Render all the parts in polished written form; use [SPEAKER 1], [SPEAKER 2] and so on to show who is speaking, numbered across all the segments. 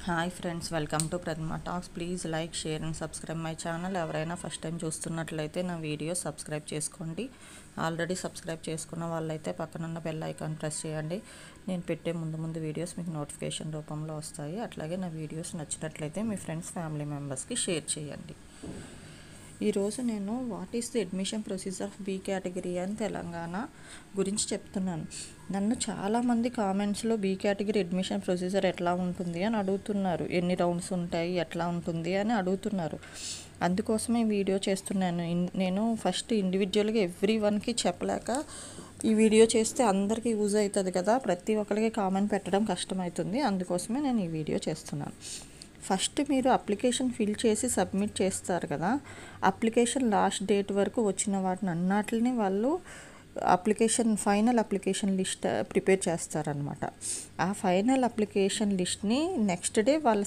[SPEAKER 1] Hi friends, welcome to Pratima talks. Please like, share and subscribe my channel. ఎవరైనా first time చూస్తున్నట్లయితే నా video subscribe చేసుకోండి. Already subscribe చేసుకున్న వాళ్ళైతే పక్కనున్న బెల్ ఐకాన్ ప్రెస్ చేయండి. నేను పెట్టే ముందు వీడియోస్ మీకు నోటిఫికేషన్ రూపంలో వస్తాయి. అట్లాగే నా వీడియోస్ నచ్చినట్లయితే మీ ఫ్రెండ్స్, ఫ్యామిలీ మెంబర్స్కి షేర్ చేయండి. ఈరోజు నేను what is the admission procedure of be category అని తెలంగాణ గురించి చెప్తున్నాను. నన్ను చాలామంది కామెంట్స్లో బీ కేటగిరీ అడ్మిషన్ ప్రొసీజర్ ఎట్లా ఉంటుంది అని అడుగుతున్నారు. ఎన్ని రౌండ్స్ ఉంటాయి, ఎట్లా ఉంటుంది అని అడుగుతున్నారు. అందుకోసమే వీడియో చేస్తున్నాను. నేను ఫస్ట్ ఇండివిజువల్గా ఎవ్రీ వన్కి చెప్పలేక ఈ వీడియో చేస్తే అందరికీ యూజ్ అవుతుంది కదా, ప్రతి ఒక్కరికి కామెంట్ పెట్టడం కష్టమవుతుంది. అందుకోసమే నేను ఈ వీడియో చేస్తున్నాను. ఫస్ట్ మీరు అప్లికేషన్ ఫిల్ చేసి సబ్మిట్ చేస్తారు కదా, అప్లికేషన్ లాస్ట్ డేట్ వరకు వచ్చిన వాటిని అన్నిటిని వాళ్ళు ఫైనల్ అప్లికేషన్ లిస్ట్ ప్రిపేర్ చేస్తారనమాట. ఆ ఫైనల్ అప్లికేషన్ లిస్ట్ని నెక్స్ట్ డే వాళ్ళ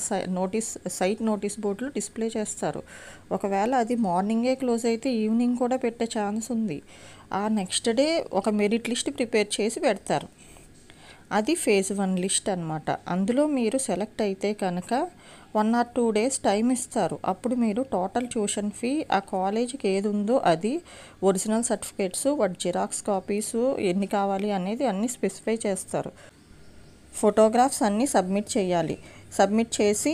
[SPEAKER 1] సైట్ నోటీస్ బోర్డులో డిస్ప్లే చేస్తారు. ఒకవేళ అది మార్నింగే క్లోజ్ అయితే ఈవినింగ్ కూడా పెట్టే ఛాన్స్ ఉంది. ఆ నెక్స్ట్ డే ఒక మెరిట్ లిస్ట్ ప్రిపేర్ చేసి పెడతారు. అది ఫేజ్ 1 లిస్ట్ అనమాట. అందులో మీరు సెలెక్ట్ అయితే కనుక 1 or 2 days టైం ఇస్తారు. అప్పుడు మీరు టోటల్ ట్యూషన్ ఫీ, ఆ కాలేజీకి ఏది ఉందో అది, ఒరిజినల్ సర్టిఫికేట్స్, వాటి జిరాక్స్ కాపీసు ఎన్ని కావాలి అనేది అన్నీ స్పెసిఫై చేస్తారు. ఫోటోగ్రాఫ్స్ అన్నీ సబ్మిట్ చేయాలి. సబ్మిట్ చేసి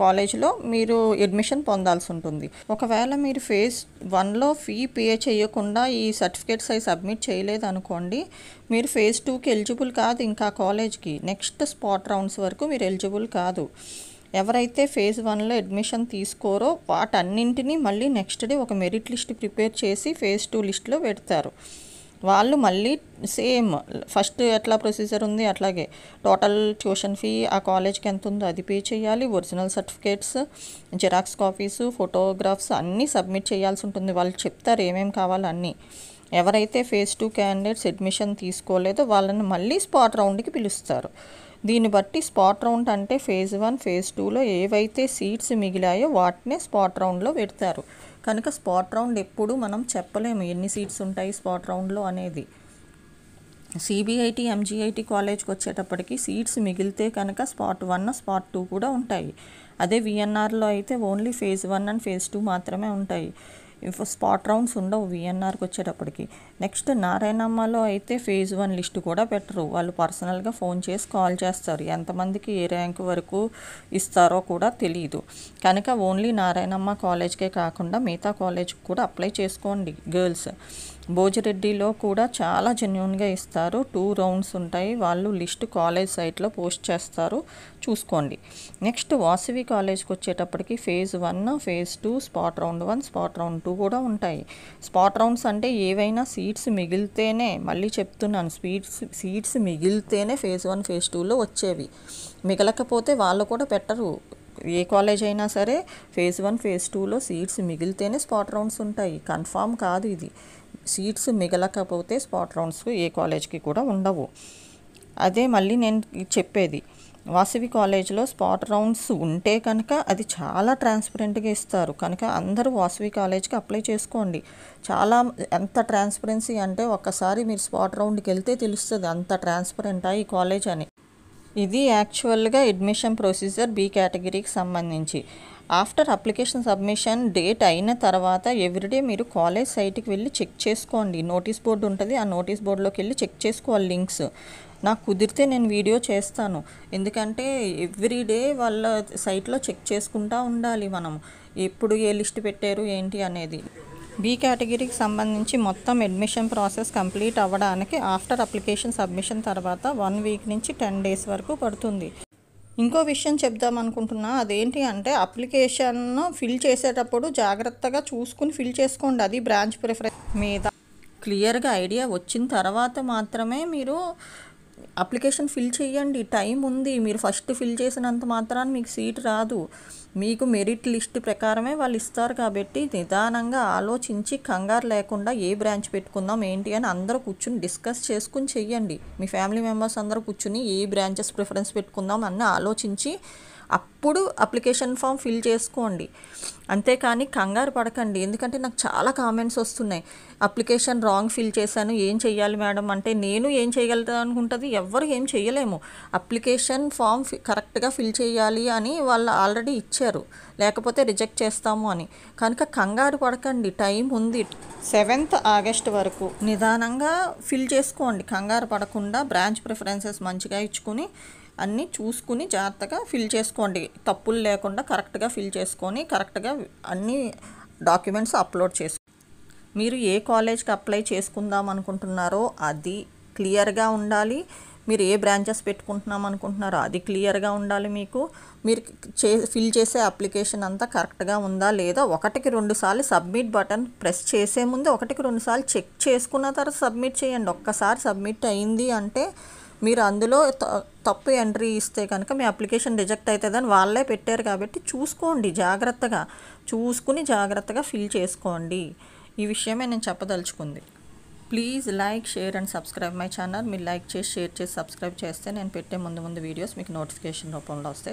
[SPEAKER 1] కాలేజ్లో మీరు అడ్మిషన్ పొందాల్సి ఉంటుంది. ఒకవేళ మీరు ఫేజ్ 1లో ఫీ పే చేయకుండా ఈ సర్టిఫికేట్స్ అవి సబ్మిట్ చేయలేదు అనుకోండి, మీరు ఫేజ్ 2కి ఎలిజిబుల్ కాదు. ఇంకా కాలేజ్కి నెక్స్ట్ స్పాట్ రౌండ్స్ వరకు మీరు ఎలిజిబుల్ కాదు. ఎవరైతే ఫేజ్ 1లో అడ్మిషన్ తీసుకోరో వాటన్నింటినీ మళ్ళీ నెక్స్ట్ డే ఒక మెరిట్ లిస్ట్ ప్రిపేర్ చేసి ఫేజ్ 2 లిస్ట్లో పెడతారు. వాళ్ళు మళ్ళీ సేమ్ ఫస్ట్ ఎట్లా ప్రొసీజర్ ఉంది అట్లాగే టోటల్ ట్యూషన్ ఫీ, ఆ కాలేజ్కి ఎంత ఉందో అది పే చేయాలి. Original certificates, xerox copies, photographs అన్నీ సబ్మిట్ చేయాల్సి ఉంటుంది. వాళ్ళు చెప్తారు ఏమేమి కావాలో అన్నీ. ఎవరైతే ఫేజ్ 2 క్యాండిడేట్స్ అడ్మిషన్ తీసుకోలేదో వాళ్ళని మళ్ళీ స్పాట్ రౌండ్కి పిలుస్తారు. దీన్ని బట్టి స్పాట్ రౌండ్ అంటే ఫేజ్ 1, ఫేజ్ 2లో ఏవైతే సీట్స్ మిగిలాయో వాటినే స్పాట్ రౌండ్లో పెడతారు. కనుక స్పాట్ రౌండ్ ఎప్పుడు మనం చెప్పలేము ఎన్ని సీట్స్ ఉంటాయి స్పాట్ రౌండ్లో అనేది. సిబిఐటి, ఎంజిఐటి కాలేజ్కి వచ్చేటప్పటికి సీట్స్ మిగిలితే కనుక స్పాట్ 1, స్పాట్ 2 కూడా ఉంటాయి. అదే విఎన్ఆర్లో అయితే ఓన్లీ ఫేజ్ 1 అండ్ ఫేజ్ 2 మాత్రమే ఉంటాయి. స్పాట్ రౌండ్స్ ఉండవు విఎన్ఆర్కి వచ్చేటప్పటికి. నెక్స్ట్ నారాయణమ్మలో అయితే ఫేజ్ 1 లిస్ట్ కూడా పెట్టరు. వాళ్ళు పర్సనల్గా ఫోన్ చేసి కాల్ చేస్తారు. ఎంతమందికి ఏ ర్యాంక్ వరకు ఇస్తారో కూడా తెలియదు. కనుక ఓన్లీ నారాయణమ్మ కాలేజ్కే కాకుండా మిగతా కాలేజ్కి కూడా అప్లై చేసుకోండి గర్ల్స్. భోజిరెడ్డిలో కూడా చాలా జెన్యూన్గా ఇస్తారు. 2 రౌండ్స్ ఉంటాయి. వాళ్ళు లిస్ట్ కాలేజ్ సైట్లో పోస్ట్ చేస్తారు, చూసుకోండి. నెక్స్ట్ వాసవి కాలేజ్కి వచ్చేటప్పటికి phase 1, phase 2, spot round 1, spot round 2 కూడా ఉంటాయి. స్పాట్ రౌండ్స్ అంటే ఏవైనా సీట్స్ మిగిలితేనే, మళ్ళీ చెప్తున్నాను, సీట్స్ మిగిలితేనే ఫేజ్ 1, ఫేజ్ 2లో వచ్చేవి. మిగలకపోతే వాళ్ళు కూడా పెట్టరు. ఏ కాలేజ్ అయినా సరే ఫేజ్ 1, ఫేజ్ 2లో సీట్స్ మిగిలితేనే స్పాట్ రౌండ్స్ ఉంటాయి. కన్ఫామ్ కాదు ఇది. సీట్స్ మిగలకపోతే స్పాట్ రౌండ్స్ ఏ కాలేజ్కి కూడా ఉండవు. అదే మళ్ళీ నేను చెప్పేది, వాసవి కాలేజ్లో స్పాట్ రౌండ్స్ ఉంటే కనుక అది చాలా ట్రాన్స్పరెంట్గా ఇస్తారు. కనుక అందరూ వాసవి కాలేజ్కి అప్లై చేసుకోండి. చాలా ఎంత ట్రాన్స్పరెన్సీ అంటే ఒక్కసారి మీరు స్పాట్ రౌండ్కి వెళ్తే తెలుస్తుంది అంత ట్రాన్స్పరెంటా ఈ కాలేజ్ అని. ఇది యాక్చువల్గా అడ్మిషన్ ప్రొసీజర్ బీ కేటగిరీకి సంబంధించి. ఆఫ్టర్ అప్లికేషన్ సబ్మిషన్ డేట్ అయిన తర్వాత ఎవ్రీడే మీరు కాలేజ్ సైట్కి వెళ్ళి చెక్ చేసుకోండి. నోటీస్ బోర్డు ఉంటుంది, ఆ నోటీస్ బోర్డులోకి వెళ్ళి చెక్ చేసుకోవాలి లింక్స్. నాకు కుదిరితే నేను వీడియో చేస్తాను. ఎందుకంటే ఎవ్రీడే వాళ్ళ సైట్లో చెక్ చేసుకుంటూ ఉండాలి మనం, ఎప్పుడు ఏ లిస్ట్ పెట్టారు ఏంటి అనేది. బీ కేటగిరీకి సంబంధించి మొత్తం అడ్మిషన్ ప్రాసెస్ కంప్లీట్ అవ్వడానికి ఆఫ్టర్ అప్లికేషన్ సబ్మిషన్ తర్వాత 1 వీక్ నుంచి 10 days వరకు పడుతుంది. ఇంకో విషయం చెప్దాం అనుకుంటున్నా, అదేంటి అంటే అప్లికేషన్ ఫిల్ చేసేటప్పుడు జాగ్రత్తగా చూసుకుని ఫిల్ చేసుకోండి. అది బ్రాంచ్ ప్రిఫరెన్స్ మీద క్లియర్గా ఐడియా వచ్చిన తర్వాత మాత్రమే మీరు అప్లికేషన్ ఫిల్ చేయండి. టైం ఉంది. మీరు ఫస్ట్ ఫిల్ చేసినంత మాత్రాన మీకు సీట్ రాదు. మీకు మెరిట్ లిస్ట్ ప్రకారమే వాళ్ళు ఇస్తారు. కాబట్టి నిదానంగా ఆలోచించి కంగారు లేకుండా ఏ బ్రాంచ్ పెట్టుకుందాం ఏంటి అని అందరూ కూర్చుని డిస్కస్ చేసుకుని చెయ్యండి. మీ ఫ్యామిలీ మెంబర్స్ అందరూ కూర్చుని ఏ బ్రాంచెస్ ప్రిఫరెన్స్ పెట్టుకుందాం అన్నీ ఆలోచించి అప్పుడు అప్లికేషన్ ఫామ్ ఫిల్ చేసుకోండి. అంతేకాని కంగారు పడకండి. ఎందుకంటే నాకు చాలా కామెంట్స్ వస్తున్నాయి, అప్లికేషన్ రాంగ్ ఫిల్ చేశాను, ఏం చెయ్యాలి మేడం అంటే, నేను ఏం చేయగలుగుతాను అనుకుంటుంది, ఎవ్వరు ఏం చేయలేము. అప్లికేషన్ ఫామ్ కరెక్ట్గా ఫిల్ చేయాలి అని వాళ్ళు ఆల్రెడీ ఇచ్చారు, లేకపోతే రిజెక్ట్ చేస్తాము అని. కనుక కంగారు పడకండి, టైం ఉంది. 7th ఆగస్ట్ వరకు నిదానంగా ఫిల్ చేసుకోండి. కంగారు పడకుండా బ్రాంచ్ ప్రిఫరెన్సెస్ మంచిగా ఇచ్చుకుని అన్నీ చూసుకుని జాగ్రత్తగా ఫిల్ చేసుకోండి. తప్పులు లేకుండా కరెక్ట్గా ఫిల్ చేసుకొని కరెక్ట్గా అన్ని డాక్యుమెంట్స్ అప్లోడ్ చేసుకోండి. మీరు ఏ కాలేజ్కి అప్లై చేసుకుందాం అనుకుంటున్నారో అది క్లియర్గా ఉండాలి. మీరు ఏ బ్రాంచెస్ పెట్టుకుంటున్నాం అనుకుంటున్నారో అది క్లియర్గా ఉండాలి. మీరు ఫిల్ చేసే అప్లికేషన్ అంతా కరెక్ట్గా ఉందా లేదా, 1కి 2 సార్లు సబ్మిట్ బటన్ ప్రెస్ చేసే ముందు 1కి 2 సార్లు చెక్ చేసుకున్న తర్వాత సబ్మిట్ చేయండి. ఒక్కసారి సబ్మిట్ అయింది అంటే మీరు అందులో తప్పు ఎంట్రీ ఇస్తే కనుక మీ అప్లికేషన్ రిజెక్ట్ అవుతుందని వాళ్ళే పెట్టారు. కాబట్టి చూసుకోండి, జాగ్రత్తగా చూసుకుని జాగ్రత్తగా ఫిల్ చేసుకోండి. ఈ విషయమే నేను చెప్పదలుచుకుంది. Please like, share and subscribe my channel. మీరు లైక్ చేసి, షేర్ చేసి, సబ్స్క్రైబ్ చేస్తే నేను పెట్టే ముందు వీడియోస్ మీకు నోటిఫికేషన్ రూపంలో వస్తాయి.